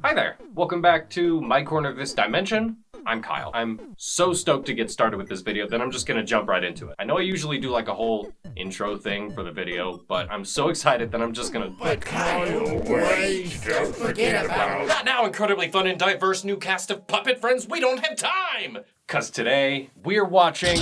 Hi there, welcome back to my corner of this dimension. I'm Kyle. I'm so stoked to get started with this video that I'm just gonna jump right into it. I know I usually do like a whole intro thing for the video, but I'm so excited that I'm just gonna— But Kyle, wait, don't forget about— Not now, incredibly fun and diverse new cast of puppet friends, we don't have time! Cause today, we're watching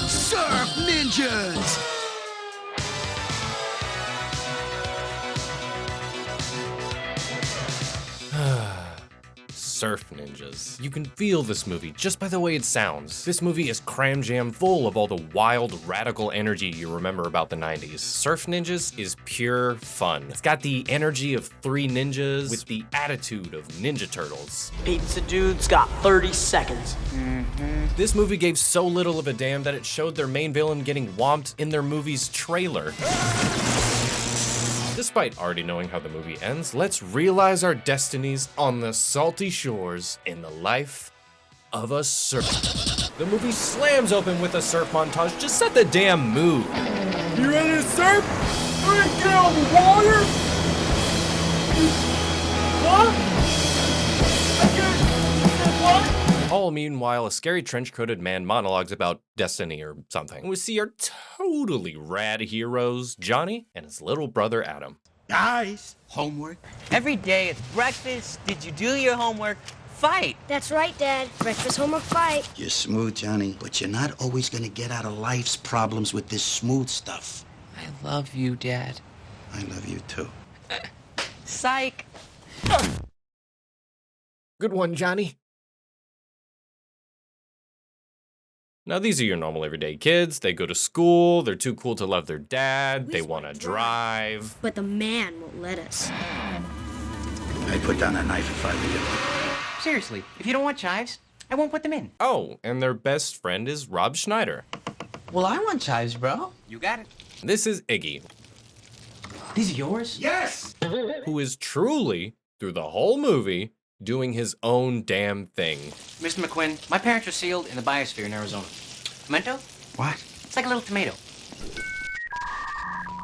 Surf Ninjas! Surf Ninjas. You can feel this movie just by the way it sounds. This movie is cram jam full of all the wild, radical energy you remember about the 90s. Surf Ninjas is pure fun. It's got the energy of three ninjas with the attitude of Ninja Turtles. Pizza dude's got 30 seconds. This movie gave so little of a damn that it showed their main villain getting whomped in their movie's trailer. Despite already knowing how the movie ends, let's realize our destinies on the salty shores in the life of a surfer. The movie slams open with a surf montage. Just set the damn mood. You ready to surf? All right, get out of the water. What? I can't. What? All meanwhile, a scary trench-coated man monologues about destiny or something. We see our totally rad heroes, Johnny and his little brother Adam. Guys, homework? Every day it's breakfast, did you do your homework, fight. That's right, Dad. Breakfast, homework, fight. You're smooth, Johnny, but you're not always gonna get out of life's problems with this smooth stuff. I love you, Dad. I love you too. Psych. Good one, Johnny. Now, these are your normal everyday kids. They go to school, they're too cool to love their dad, they want to drive. But the man won't let us. I'd put down a knife if I were you. Seriously, if you don't want chives, I won't put them in. Oh, and their best friend is Rob Schneider. Well, I want chives, bro. You got it. This is Iggy, These are yours? Yes! who is truly, through the whole movie, doing his own damn thing. Mr. McQuinn, my parents were sealed in the biosphere in Arizona. Pimento? What? It's like a little tomato.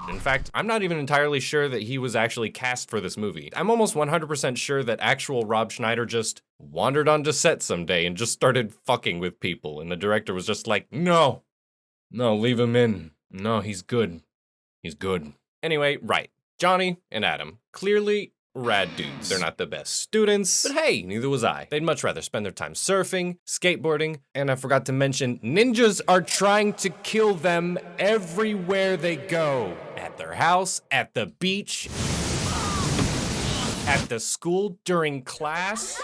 In fact, I'm not even entirely sure that he was actually cast for this movie. I'm almost 100% sure that actual Rob Schneider just wandered onto set someday and just started fucking with people, and the director was just like, no, leave him in. No, he's good. He's good. Anyway, right. Johnny and Adam, clearly rad dudes. They're not the best students, but hey, neither was I. They'd much rather spend their time surfing, skateboarding, and I forgot to mention, ninjas are trying to kill them everywhere they go. At their house, at the beach, at the school, during class.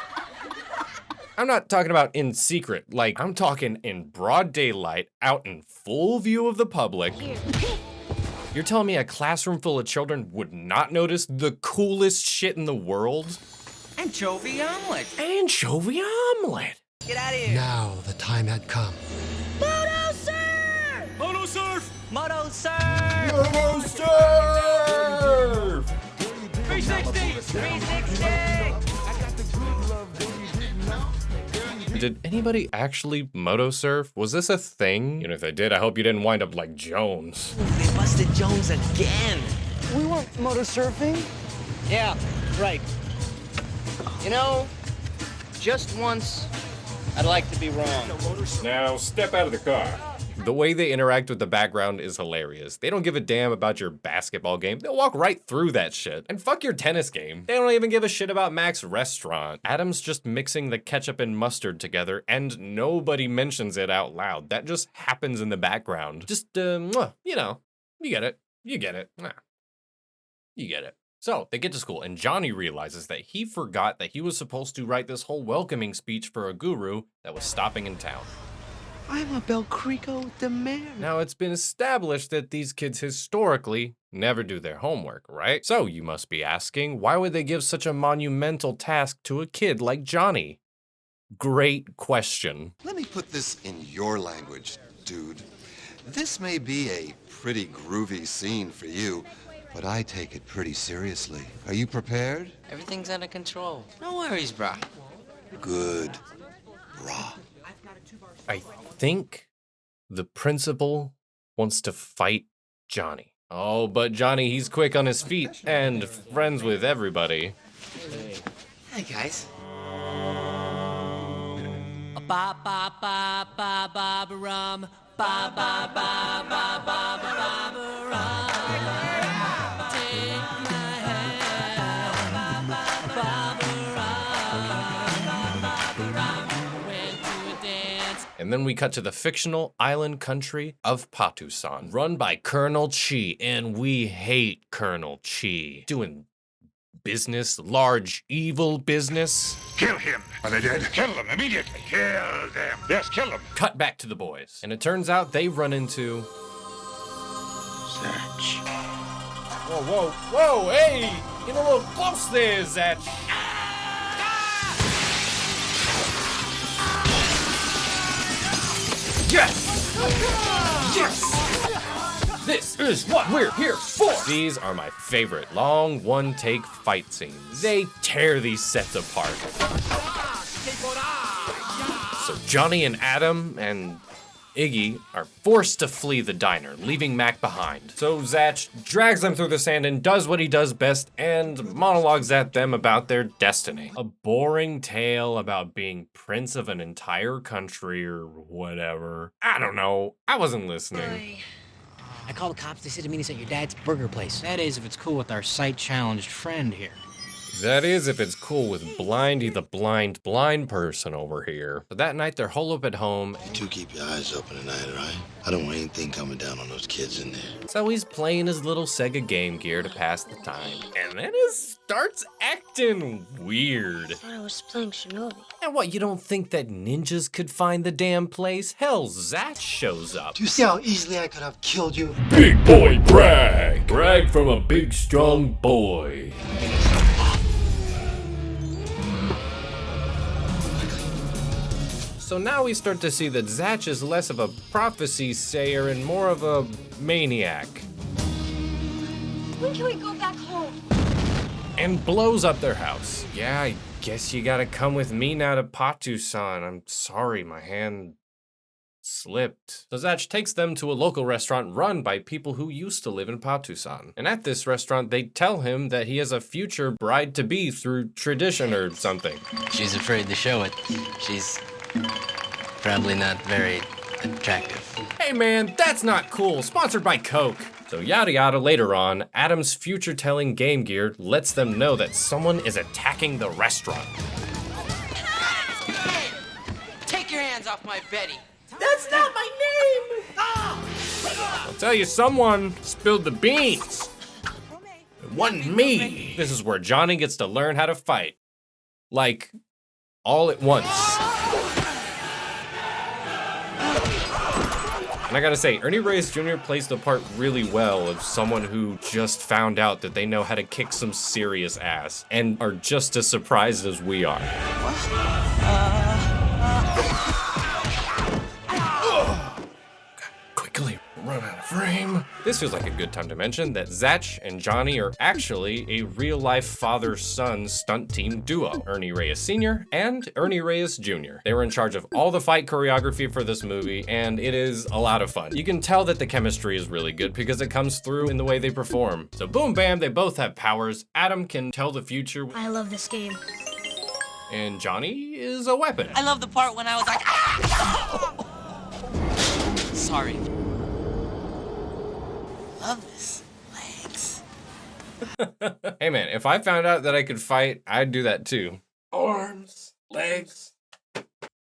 I'm not talking about in secret, like I'm talking in broad daylight, out in full view of the public. You're telling me a classroom full of children would not notice the coolest shit in the world? Anchovy omelet. Anchovy omelet! Get out of here. Now the time had come. Moto-surf! Moto-surf! Moto-surf. Moto-surf! 360. 360. Did anybody actually moto-surf? Was this a thing? And if they did, I hope you didn't wind up like Jones. They busted Jones again. We weren't moto-surfing. Yeah, right. You know, just once, I'd like to be wrong. Now, step out of the car. The way they interact with the background is hilarious. They don't give a damn about your basketball game. They'll walk right through that shit. And fuck your tennis game. They don't even give a shit about Mac's restaurant. Adam's just mixing the ketchup and mustard together, and nobody mentions it out loud. That just happens in the background. Just, you know, you get it. You get it. You get it. So, they get to school, and Johnny realizes that he forgot that he was supposed to write this whole welcoming speech for a guru that was stopping in town. I'm a Belcrico de Mare. Now, it's been established that these kids historically never do their homework, right? So you must be asking, why would they give such a monumental task to a kid like Johnny? Great question. Let me put this in your language, dude. This may be a pretty groovy scene for you, but I take it pretty seriously. Are you prepared? Everything's under control. No worries, bro. Good. Brah. I think the principal wants to fight Johnny. Oh, but Johnny, he's quick on his feet and friends with everybody. Hi, guys. Ba ba ba ba ba ba rum. Ba ba ba ba ba ba ba rum. Take my hand. Ba ba rum. Went to a dance. And then we cut to the fictional island country of Patusan, run by Colonel Chi, and we hate Colonel Chi. Doing business, large evil business. Kill him. Are they dead? Kill them immediately. Kill them. Yes, kill them. Cut back to the boys. And it turns out they run into... Search. Whoa, whoa, whoa, hey! Get a little close there, Zach. Yes! Yes! This is what we're here for! These are my favorite long one-take fight scenes. They tear these sets apart. So Johnny and Adam and Iggy are forced to flee the diner, leaving Mac behind. So Zach drags them through the sand and does what he does best and monologues at them about their destiny. A boring tale about being prince of an entire country or whatever. I don't know. I wasn't listening. I called the cops. They said to meet us at your dad's burger place. That is, if it's cool with our sight-challenged friend here. That is if it's cool with Blindy the blind person over here. But that night they're holed up at home. You two keep your eyes open tonight, all right? I don't want anything coming down on those kids in there. So he's playing his little Sega Game Gear to pass the time. And then he starts acting weird. I thought I was playing Shinobi. And what, you don't think that ninjas could find the damn place? Hell, Zach shows up. Do you see how easily I could have killed you? Big boy brag! Brag from a big strong boy. So now we start to see that Zach is less of a prophecy sayer and more of a maniac. When can we go back home? And blows up their house. Yeah, I guess you gotta come with me now to Patu-san. I'm sorry, my hand slipped. So Zach takes them to a local restaurant run by people who used to live in Patu-san. And at this restaurant, they tell him that he has a future bride-to-be through tradition or something. She's afraid to show it. She's probably not very attractive. Hey man, that's not cool. Sponsored by Coke. So yada yada later on, Adam's future-telling Game Gear lets them know that someone is attacking the restaurant. Hey! Take your hands off my Betty. That's not my name! I'll tell you, someone spilled the beans. It wasn't me. This is where Johnny gets to learn how to fight. Like, all at once. And I gotta say, Ernie Reyes Jr. plays the part really well of someone who just found out that they know how to kick some serious ass and are just as surprised as we are. Quickly run out of frame. This feels like a good time to mention that Zach and Johnny are actually a real-life father-son stunt team duo. Ernie Reyes Sr. and Ernie Reyes Jr. They were in charge of all the fight choreography for this movie, and it is a lot of fun. You can tell that the chemistry is really good because it comes through in the way they perform. So boom bam, they both have powers. Adam can tell the future. I love this game. And Johnny is a weapon. I love the part when I was like, ah! Sorry. Love this. Legs. Hey man, if I found out that I could fight, I'd do that too. Arms, legs.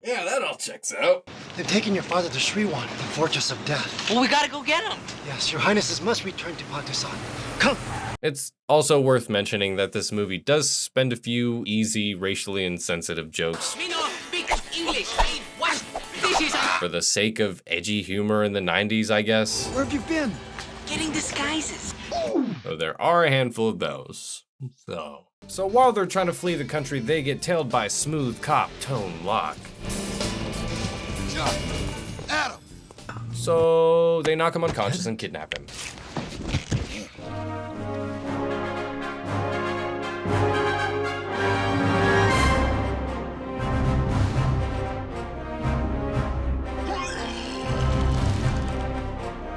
Yeah, that all checks out. They've taken your father to Sriwan, the Fortress of Death. Well, we gotta go get him. Yes, your highnesses must return to Patu-san. Come! It's also worth mentioning that this movie does spend a few easy, racially insensitive jokes Me no speak English. What? This is for the sake of edgy humor in the 90s, I guess. Where have you been? getting disguises. So there are a handful of those. So while they're trying to flee the country, they get tailed by smooth cop Tone Lock. John, Adam! So they knock him unconscious and kidnap him.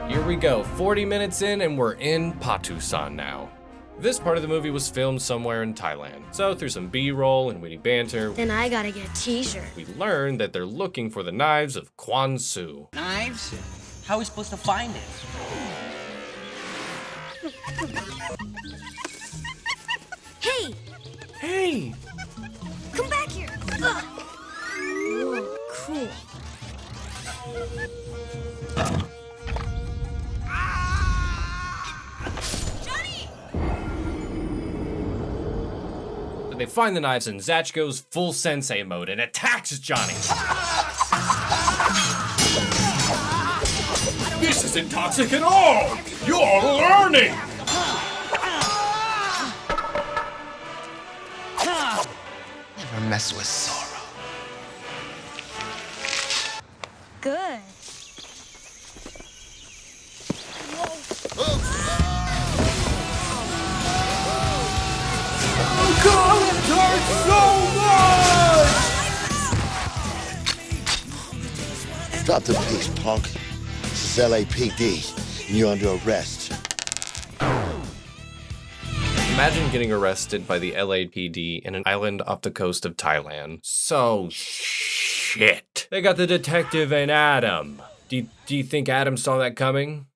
Here we go, 40 minutes in and we're in Patusan now. This part of the movie was filmed somewhere in Thailand. So through some B-roll and witty banter, Then I gotta get a t-shirt. we learned that they're looking for the knives of Kwantzu. Knives? How are we supposed to find it? Hey! Hey! Come back here! Ugh. Whoa, cool. Johnny! They find the knives and Zatch goes full sensei mode and attacks Johnny. This isn't toxic at all! You're learning! Never mess with sorrow. Good. Oh God, it hurts so much! Drop the piece, punk. This is LAPD, and you're under arrest. Imagine getting arrested by the LAPD in an island off the coast of Thailand. So shit. They got the detective and Adam. Do you think Adam saw that coming?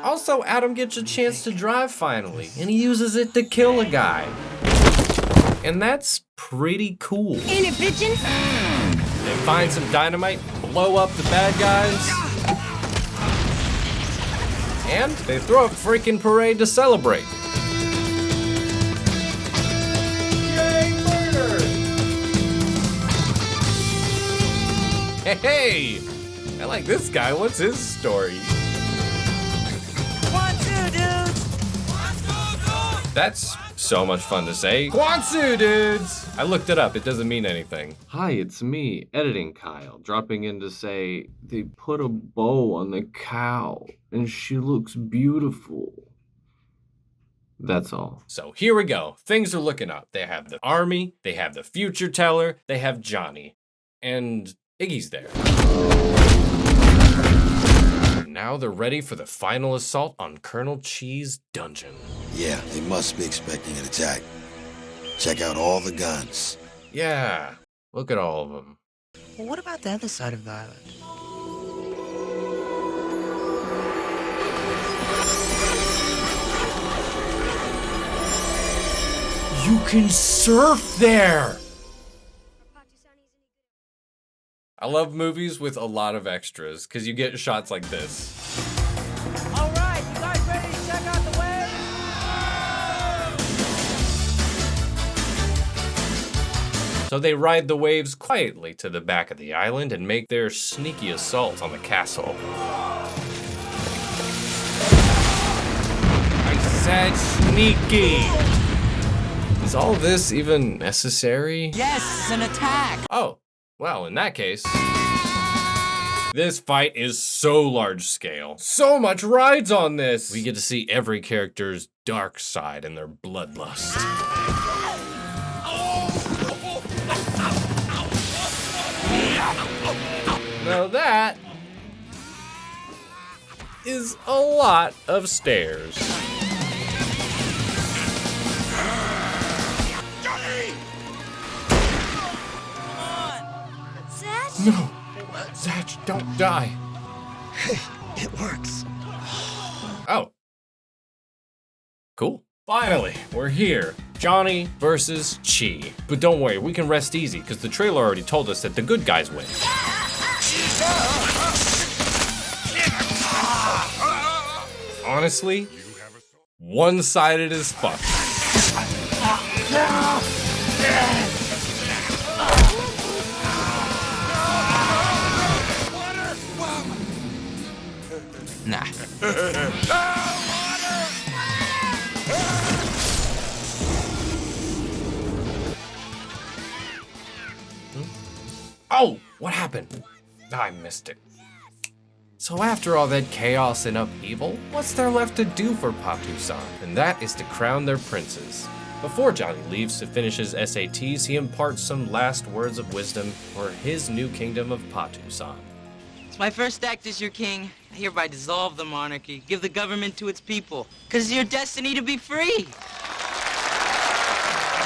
Also, Adam gets a chance to drive finally, and he uses it to kill a guy. And that's pretty cool. Ain't it bitchin'? They find some dynamite, blow up the bad guys, and they throw a freaking parade to celebrate. Yay, murder! Hey, I like this guy. What's his story? Kwantzu, dudes! That's so much fun to say. Kwantzu, dudes! I looked it up, it doesn't mean anything. Hi, it's me, Editing Kyle, dropping in to say they put a bow on the cow and she looks beautiful. That's all. So here we go. Things are looking up. They have the army, they have the future teller, they have Johnny. And Iggy's there. Now they're ready for the final assault on Colonel Chee's dungeon. Yeah, they must be expecting an attack. Check out all the guns. Yeah, look at all of them. Well, what about the other side of the island? You can surf there! I love movies with a lot of extras, because you get shots like this. All right, you guys ready to check out the wave? So they ride the waves quietly to the back of the island and make their sneaky assault on the castle. I said sneaky! Is all this even necessary? Yes, it's an attack. Oh, well, in that case, this fight is so large scale. So much rides on this! We get to see every character's dark side and their bloodlust. Now that is a lot of stairs. Zatch? No! Zatch, don't die! It works. Oh. Cool. Finally, we're here. Johnny versus Chi. But don't worry, we can rest easy, because the trailer already told us that the good guys win. Honestly, one-sided as fuck. Nah. Oh, what happened? I missed it. So after all that chaos and upheaval, what's there left to do for Patusan? And that is to crown their princes. Before Johnny leaves to finish his SATs, he imparts some last words of wisdom for his new kingdom of Patu-san. It's my first act as your king. I hereby dissolve the monarchy, give the government to its people, because it's your destiny to be free.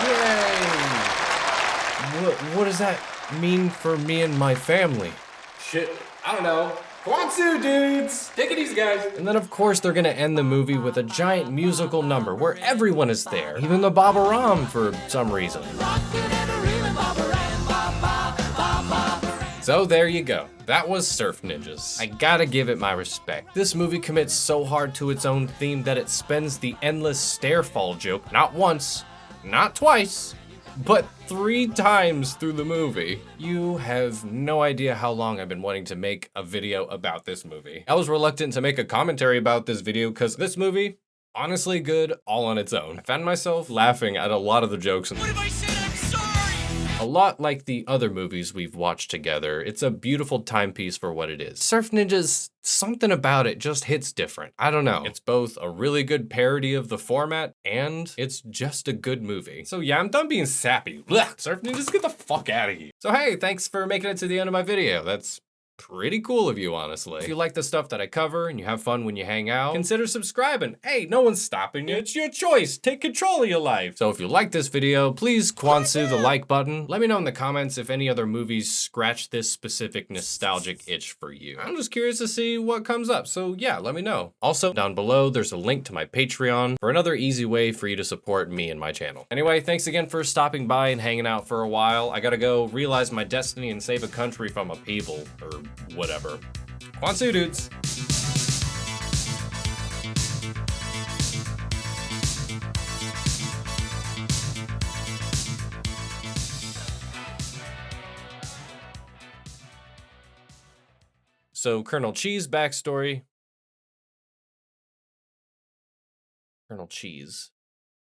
Yay! What does that mean for me and my family? Shit, I don't know. Kwantzu, dudes! Take it easy, guys. And then, of course, they're gonna end the movie with a giant musical number where everyone is there, even the Baba Ram for some reason. So there you go. That was Surf Ninjas. I gotta give it my respect. This movie commits so hard to its own theme that it spends the endless stairfall joke not once, not twice, but 3 times through the movie. You have no idea how long I've been wanting to make a video about this movie. I was reluctant to make a commentary about this video because this movie, honestly good all on its own. I found myself laughing at a lot of the jokes in the movie. A lot like the other movies we've watched together, it's a beautiful timepiece for what it is. Surf Ninjas, something about it just hits different. I don't know. It's both a really good parody of the format and it's just a good movie. So yeah, I'm done being sappy. Blech. Surf Ninjas, get the fuck out of here. So hey, thanks for making it to the end of my video. That's pretty cool of you, honestly. If you like the stuff that I cover and you have fun when you hang out, consider subscribing. Hey, no one's stopping you. It's your choice. Take control of your life. So if you like this video, please kwantzu the like button. Let me know in the comments if any other movies scratch this specific nostalgic itch for you. I'm just curious to see what comes up. So yeah, let me know. Also, down below, there's a link to my Patreon for another easy way for you to support me and my channel. Anyway, thanks again for stopping by and hanging out for a while. I gotta go realize my destiny and save a country from upheaval, or whatever. Kwantzu, dudes. So Colonel Cheese backstory. Colonel Cheese.